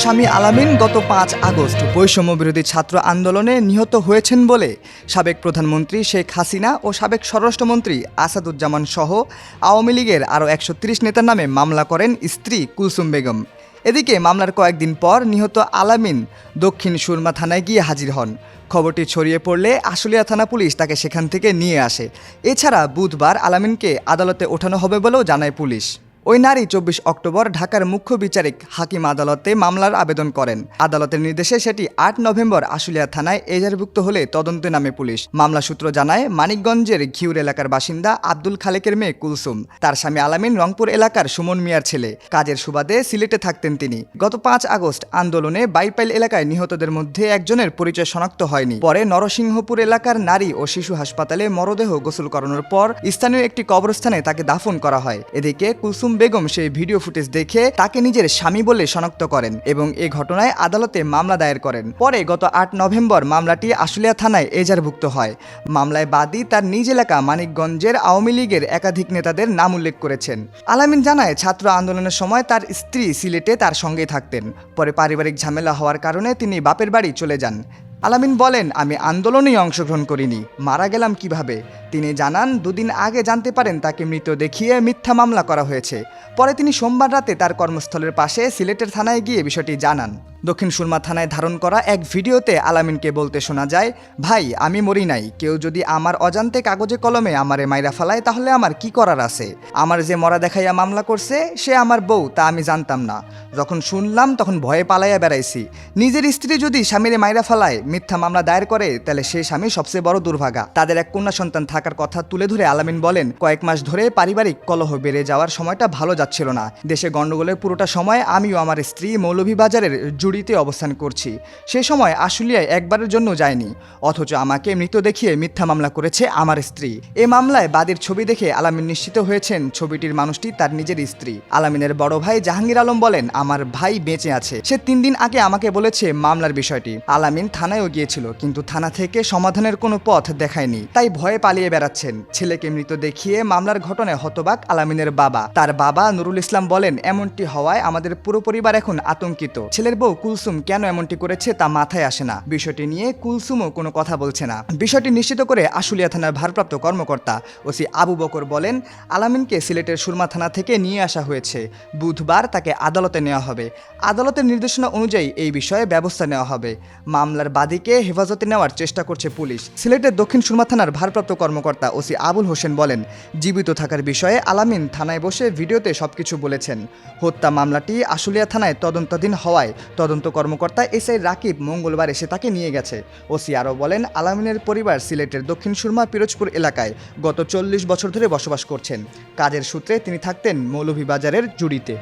স্বামী আলামিন গত ৫ আগস্ট বৈষম্য বিরোধী ছাত্র আন্দোলনে নিহত হয়েছেন বলে সাবেক প্রধানমন্ত্রী শেখ হাসিনা ও সাবেক স্বরাষ্ট্রমন্ত্রী আসাদুজ্জামান সহ আওয়ামী লীগের আরও ১৩০ নেতার নামে মামলা করেন স্ত্রী কুলসুম বেগম। এদিকে মামলার কয়েকদিন পর নিহত আলামিন দক্ষিণ সুরমা থানায় গিয়ে হাজির হন। খবরটি ছড়িয়ে পড়লে আশুলিয়া থানা পুলিশ তাকে সেখান থেকে নিয়ে আসে। এছাড়া বুধবার আলামিনকে আদালতে ওঠানো হবে বলেও জানায় পুলিশ। ওই নারী ২৪ অক্টোবর ঢাকার মুখ্য বিচারিক হাকিম আদালতে মামলার আবেদন করেন। আদালতের নির্দেশে সেটি ৮ নভেম্বর আশুলিয়া থানায় এজাহারভুক্ত হলে তদন্তে নামে পুলিশ। মামলা সূত্র জানায়, মানিকগঞ্জের ঘিউর এলাকার বাসিন্দা আব্দুল খালেকের মেয়ে কুলসুম, তার স্বামী আলামিন রংপুর এলাকার সুমন মিয়ার ছেলে। কাজের সুবাদে সিলেটে থাকতেন তিনি। গত ৫ আগস্ট আন্দোলনে বাইপাইল এলাকায় নিহতদের মধ্যে একজনের পরিচয় শনাক্ত হয়নি। পরে নরসিংহপুর এলাকার নারী ও শিশু হাসপাতালে মরদেহ গোসল করানোর পর স্থানীয় একটি কবরস্থানে তাকে দাফন করা হয়। এদিকে কুলসুম বেগম সেই ভিডিও ফুটেজ দেখে তাকে নিজের স্বামী বলে শনাক্ত করেন এবং এ ঘটনায় আদালতে মামলা দায়ের করেন। পরে গত ৮ নভেম্বর মামলাটি আশুলিয়া থানায় এজাহারভুক্ত হয়। মামলায় বাদী তার নিজ এলাকা মানিকগঞ্জের আওয়ামী লীগের একাধিক নেতাদের নাম উল্লেখ করেছেন। আলামিন জানায়, ছাত্র আন্দোলনের সময় তার স্ত্রী সিলেটে তার সঙ্গেই থাকতেন। পরে পারিবারিক ঝামেলা হওয়ার কারণে তিনি বাপের বাড়ি চলে যান। আলামিন বলেন, আমি আন্দোলনেই অংশগ্রহণ করিনি, মারা গেলাম কিভাবে। তিনি জানান, দুদিন আগে জানতে পারেন তাকে মৃত দেখিয়ে মিথ্যা মামলা করা হয়েছে। পরে তিনি সোমবার রাতে তার কর্মস্থলের পাশে সিলেটের থানায় গিয়ে বিষয়টি জানান। দক্ষিণ সুরমা থানায় ধারণ করা এক ভিডিওতে আলামিনকে বলতে শোনা যায়, ভাই আমি মরি নাই, কেউ যদি আমার অজান্তে কাগজে কলমে আমারে মাইরা ফেলায় তাহলে আমার কি করার আছে। আমার যে মরা দেখাইয়া মামলা করছে সে আমার বউ, তা আমি জানতাম না। যখন শুনলাম তখন ভয়ে পালাইয়া বেড়াইছি। নিজের স্ত্রী যদি স্বামীরে মাইরা ফেলায়, মিথ্যা মামলা দায়ের করে, তাহলে সে স্বামী সবচেয়ে বড় দুর্ভাগা। তাদের এক কন্যা সন্তান থাকার কথা তুলে ধরে আলামিন বলেন, কয়েক মাস ধরে পারিবারিক কলহ বেড়ে যাওয়ার সময়টা ভালো যাচ্ছিল না। দেশে গণ্ডগোলের পুরোটা সময় আমিও আমার স্ত্রী মৌলভীবাজারের জুড়িতে অবস্থান করছি। সে সময় আশুলিয়ায় একবারের জন্য যায়নি, অথচ আমাকে মৃত দেখিয়ে মিথ্যা মামলা করেছে আমার স্ত্রী। এ মামলায় বাদীর ছবি দেখে আলামিন নিশ্চিত হয়েছেন ছবিটির মানুষটি তার নিজের স্ত্রী। আলামিনের বড় ভাই জাহাঙ্গীর আলম বলেন, আমার ভাই বেঁচে আছে, সে ৩ দিন আগে আমাকে বলেছে মামলার বিষয়টি। আলামিন থানায়ও গিয়েছিল, কিন্তু থানা থেকে সমাধানের কোনো পথ দেখায়নি, তাই ভয়ে পালিয়ে বেড়াচ্ছেন। ছেলেকে মৃত দেখিয়ে মামলার ঘটনায় হতবাক আলামিনের বাবা। তার বাবা নুরুল ইসলাম বলেন, এমনটি হওয়ায় আমাদের পুরো পরিবার এখন আতঙ্কিত। ছেলের বউ কুলসুম কেন এমনটি করেছে তা মাথায় আসে না। বিষয়টি নিয়ে কুলসুমও কোনো কথা বলছে না। বিষয়টি নিশ্চিত করে আশুলিয়া থানার ভারপ্রাপ্ত কর্মকর্তা ওসি আবু বকর বলেন, আলামিনকে সিলেটের সুরমা থানা থেকে নিয়ে আসা হয়েছে। বুধবার তাকে আদালতে নেওয়া হবে। আদালতের নির্দেশনা অনুযায়ী এই বিষয়ে ব্যবস্থা নেওয়া হবে। মামলার বাদীকে হেফাজতে নেওয়ার চেষ্টা করছে পুলিশ। সিলেটের দক্ষিণ সুরমা থানার ভারপ্রাপ্ত কর্মকর্তা ওসি আবুল হোসেন বলেন, জীবিত থাকার বিষয়ে আলামিন থানায় বসে ভিডিওতে সবকিছু বলেছেন। হত্যা মামলাটি আশুলিয়া থানায় তদন্তাধীন হওয়ায় তদন্ত কর্মকর্তা এসআই রাকিব মঙ্গলবার এসে তাকে নিয়ে গেছে। ওসি আরও বলেন, আলামিনের পরিবার সিলেটের দক্ষিণ সুরমা পিরোজপুর এলাকায় গত ৪০ বছর ধরে বসবাস করছেন। কাজের সূত্রে তিনি থাকতেন মৌলভীবাজারের জুড়িতে।